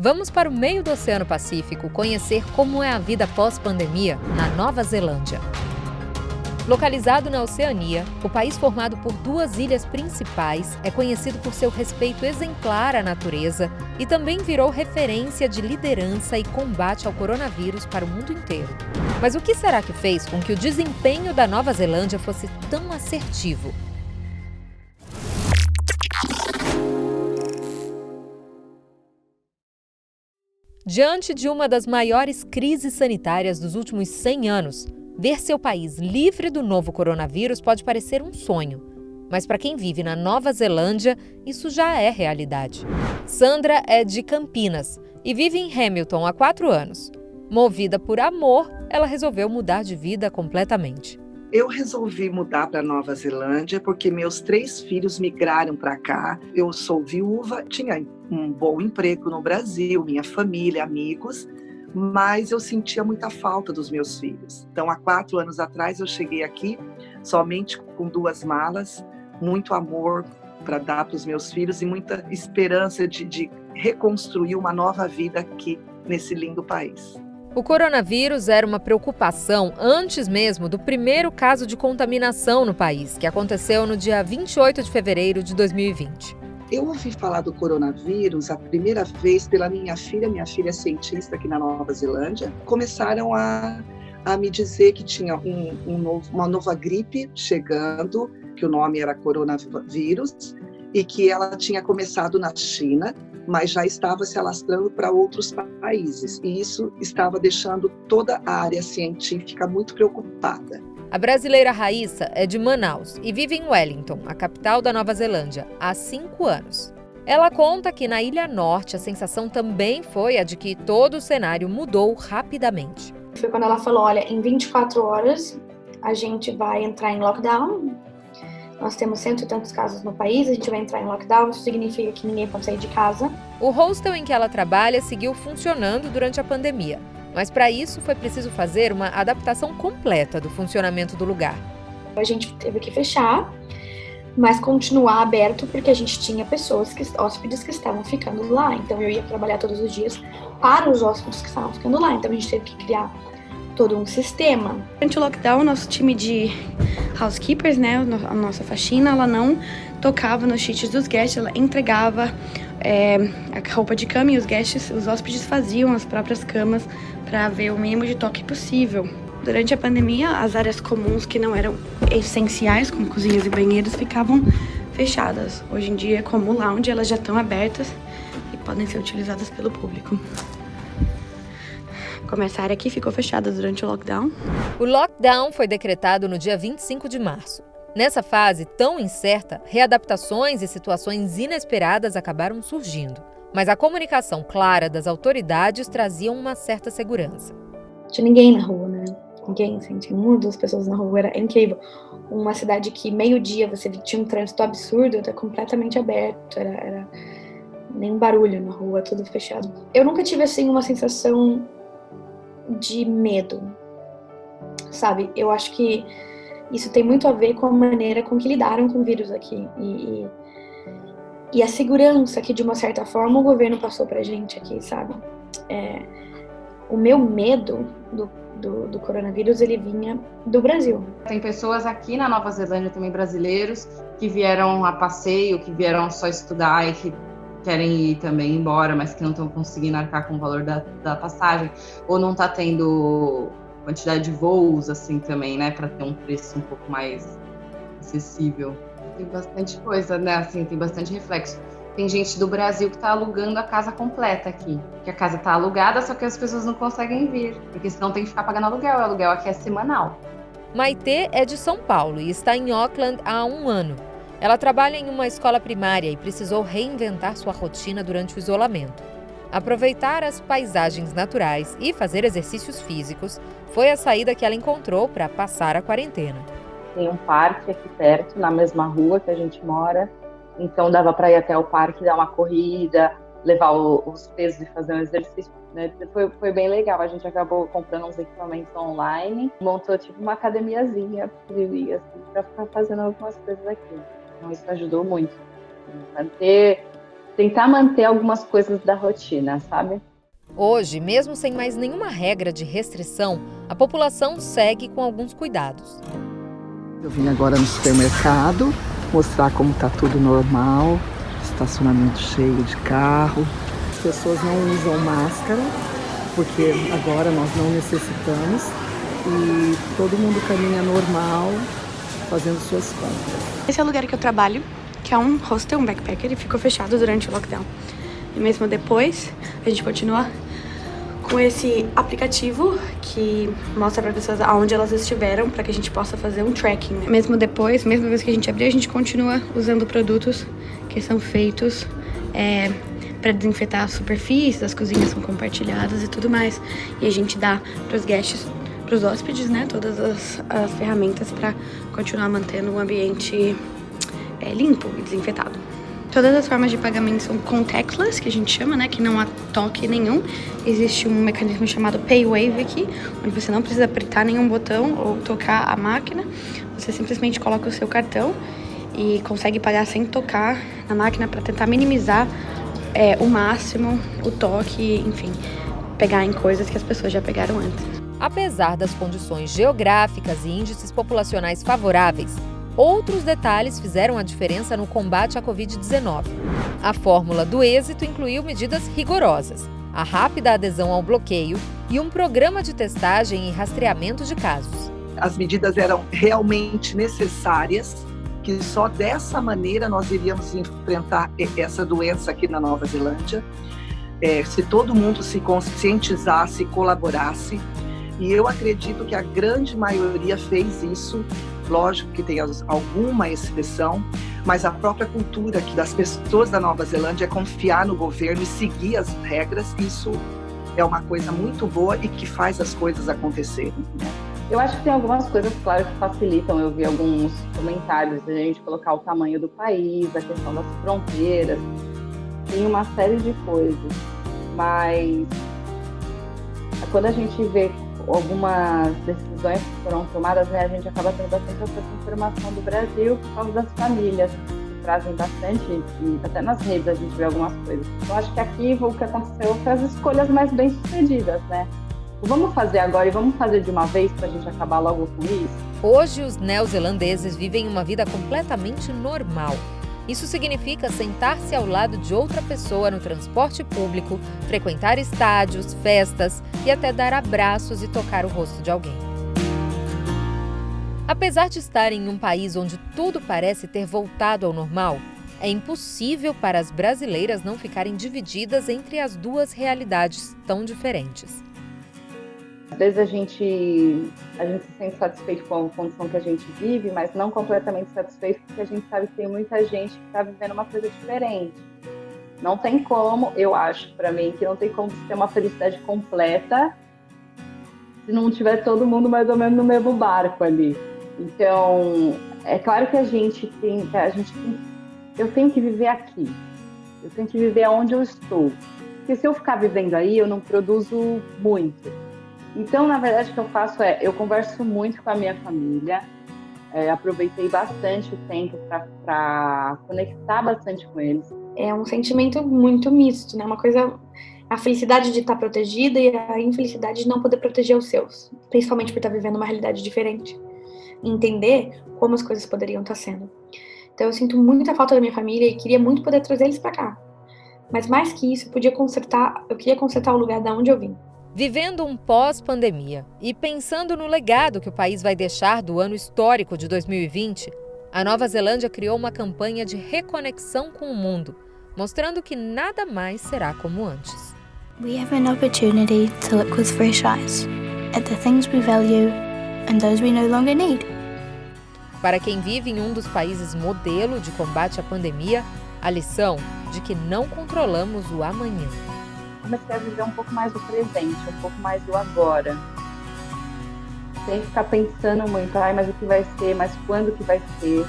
Vamos para o meio do Oceano Pacífico conhecer como é a vida pós-pandemia na Nova Zelândia. Localizado na Oceania, o país formado por duas ilhas principais é conhecido por seu respeito exemplar à natureza e também virou referência de liderança e combate ao coronavírus para o mundo inteiro. Mas o que será que fez com que o desempenho da Nova Zelândia fosse tão assertivo? Diante de uma das maiores crises sanitárias dos últimos 100 anos, ver seu país livre do novo coronavírus pode parecer um sonho. Mas para quem vive na Nova Zelândia, isso já é realidade. Sandra é de Campinas e vive em Hamilton há 4 anos. Movida por amor, ela resolveu mudar de vida completamente. Eu resolvi mudar para Nova Zelândia porque meus 3 filhos migraram para cá. Eu sou viúva, tinha um bom emprego no Brasil, minha família, amigos, mas eu sentia muita falta dos meus filhos. Então, há 4 anos atrás, eu cheguei aqui somente com 2 malas, muito amor para dar para os meus filhos e muita esperança de reconstruir uma nova vida aqui nesse lindo país. O coronavírus era uma preocupação antes mesmo do primeiro caso de contaminação no país, que aconteceu no dia 28 de fevereiro de 2020. Eu ouvi falar do coronavírus a primeira vez pela minha filha é cientista aqui na Nova Zelândia. Começaram a me dizer que tinha uma nova gripe chegando, que o nome era coronavírus, e que ela tinha começado na China, mas já estava se alastrando para outros países. E isso estava deixando toda a área científica muito preocupada. A brasileira Raíssa é de Manaus e vive em Wellington, a capital da Nova Zelândia, há 5 anos. Ela conta que na Ilha Norte a sensação também foi a de que todo o cenário mudou rapidamente. Foi quando ela falou, olha, em 24 horas a gente vai entrar em lockdown. Nós temos 100 e tantos casos no país, a gente vai entrar em lockdown, isso significa que ninguém pode sair de casa. O hostel em que ela trabalha seguiu funcionando durante a pandemia, mas para isso foi preciso fazer uma adaptação completa do funcionamento do lugar. A gente teve que fechar, mas continuar aberto porque a gente tinha hóspedes que estavam ficando lá. Então eu ia trabalhar todos os dias para os hóspedes que estavam ficando lá, então a gente teve que criar todo um sistema. Durante o lockdown, nosso time de housekeepers, né, a nossa faxina, ela não tocava nos sheets dos guests, ela entregava a roupa de cama e os hóspedes faziam as próprias camas para haver o mínimo de toque possível. Durante a pandemia, as áreas comuns que não eram essenciais, como cozinhas e banheiros, ficavam fechadas. Hoje em dia, como o lounge, elas já estão abertas e podem ser utilizadas pelo público. Como essa área aqui ficou fechada durante o lockdown. O lockdown foi decretado no dia 25 de março. Nessa fase tão incerta, readaptações e situações inesperadas acabaram surgindo. Mas a comunicação clara das autoridades trazia uma certa segurança. Não tinha ninguém na rua, né? Ninguém, assim, tinha 1 ou 2 pessoas na rua, era incrível. Uma cidade que meio-dia você tinha um trânsito absurdo, era completamente aberto, era nenhum barulho na rua, tudo fechado. Eu nunca tive, assim, uma sensação de medo, sabe? Eu acho que isso tem muito a ver com a maneira com que lidaram com o vírus aqui e a segurança que, de uma certa forma, o governo passou pra gente aqui, sabe? O meu medo do coronavírus, ele vinha do Brasil. Tem pessoas aqui na Nova Zelândia, também brasileiros, que vieram a passeio, que vieram só estudar e que querem ir também embora, mas que não estão conseguindo arcar com o valor da passagem, ou não está tendo quantidade de voos, assim, também, né, para ter um preço um pouco mais acessível. Tem bastante coisa, né, assim, tem bastante reflexo. Tem gente do Brasil que está alugando a casa completa aqui, que a casa está alugada, só que as pessoas não conseguem vir, porque senão tem que ficar pagando aluguel, o aluguel aqui é semanal. Maitê é de São Paulo e está em Auckland há 1 ano. Ela trabalha em uma escola primária e precisou reinventar sua rotina durante o isolamento. Aproveitar as paisagens naturais e fazer exercícios físicos foi a saída que ela encontrou para passar a quarentena. Tem um parque aqui perto, na mesma rua que a gente mora, então dava para ir até o parque, dar uma corrida, levar os pesos e fazer um exercício, né? Foi bem legal, a gente acabou comprando uns equipamentos online, montou tipo uma academiazinha assim, para ficar fazendo algumas coisas aqui. Então isso ajudou muito. Manter tentar manter algumas coisas da rotina, sabe? Hoje, mesmo sem mais nenhuma regra de restrição, a população segue com alguns cuidados. Eu vim agora no supermercado mostrar como está tudo normal, estacionamento cheio de carro. As pessoas não usam máscara, porque agora nós não necessitamos, e todo mundo caminha normal, fazendo suas compras. Esse é o lugar que eu trabalho, que é um hostel, um backpacker, e ficou fechado durante o lockdown. E mesmo depois, a gente continua com esse aplicativo que mostra para pessoas aonde elas estiveram, para que a gente possa fazer um tracking. Mesmo depois, mesma vez que a gente abrir, a gente continua usando produtos que são feitos para desinfetar as superfícies, as cozinhas são compartilhadas e tudo mais. E a gente dá para os guests, para os hóspedes, né, todas as ferramentas para continuar mantendo o ambiente limpo e desinfetado. Todas as formas de pagamento são contactless, que a gente chama, né, que não há toque nenhum. Existe um mecanismo chamado PayWave aqui, onde você não precisa apertar nenhum botão ou tocar a máquina. Você simplesmente coloca o seu cartão e consegue pagar sem tocar na máquina para tentar minimizar o máximo o toque, enfim, pegar em coisas que as pessoas já pegaram antes. Apesar das condições geográficas e índices populacionais favoráveis, outros detalhes fizeram a diferença no combate à Covid-19. A fórmula do êxito incluiu medidas rigorosas, a rápida adesão ao bloqueio e um programa de testagem e rastreamento de casos. As medidas eram realmente necessárias, que só dessa maneira nós iríamos enfrentar essa doença aqui na Nova Zelândia, se todo mundo se conscientizasse, colaborasse. E eu acredito que a grande maioria fez isso. Lógico que tem alguma exceção, mas a própria cultura das pessoas da Nova Zelândia é confiar no governo e seguir as regras. Isso é uma coisa muito boa e que faz as coisas acontecerem, né? Eu acho que tem algumas coisas, claro, que facilitam. Eu vi alguns comentários de a gente colocar o tamanho do país, a questão das fronteiras, tem uma série de coisas, mas quando a gente vê algumas decisões que foram tomadas, né, a gente acaba tendo bastante essa informação do Brasil por causa das famílias, que trazem bastante, e até nas redes a gente vê algumas coisas. Então acho que aqui o que aconteceu foi as escolhas mais bem-sucedidas, né? Vamos fazer agora e vamos fazer de uma vez para a gente acabar logo com isso? Hoje, os neozelandeses vivem uma vida completamente normal. Isso significa sentar-se ao lado de outra pessoa no transporte público, frequentar estádios, festas e até dar abraços e tocar o rosto de alguém. Apesar de estar em um país onde tudo parece ter voltado ao normal, é impossível para as brasileiras não ficarem divididas entre as duas realidades tão diferentes. Às vezes a gente se sente satisfeito com a condição que a gente vive, mas não completamente satisfeito, porque a gente sabe que tem muita gente que está vivendo uma coisa diferente. Não tem como, eu acho, para mim, que não tem como ter uma felicidade completa se não tiver todo mundo mais ou menos no mesmo barco ali. Então, é claro que eu tenho que viver aqui, eu tenho que viver onde eu estou, porque se eu ficar vivendo aí, eu não produzo muito. Então, na verdade, o que eu faço eu converso muito com a minha família, aproveitei bastante o tempo para conectar bastante com eles. É um sentimento muito misto, né? Uma coisa, a felicidade de estar protegida e a infelicidade de não poder proteger os seus, principalmente por estar vivendo uma realidade diferente. Entender como as coisas poderiam estar sendo. Então, eu sinto muita falta da minha família e queria muito poder trazer eles para cá. Mas mais que isso, eu queria consertar o lugar de onde eu vim. Vivendo um pós-pandemia e pensando no legado que o país vai deixar do ano histórico de 2020, a Nova Zelândia criou uma campanha de reconexão com o mundo, mostrando que nada mais será como antes. We have an opportunity to look with fresh eyes at the things we value and those we no longer need. Para quem vive em um dos países modelo de combate à pandemia, a lição de que não controlamos o amanhã. Comecei a viver um pouco mais do presente, um pouco mais do agora. Sem ficar pensando muito, mas o que vai ser, mas quando que vai ser.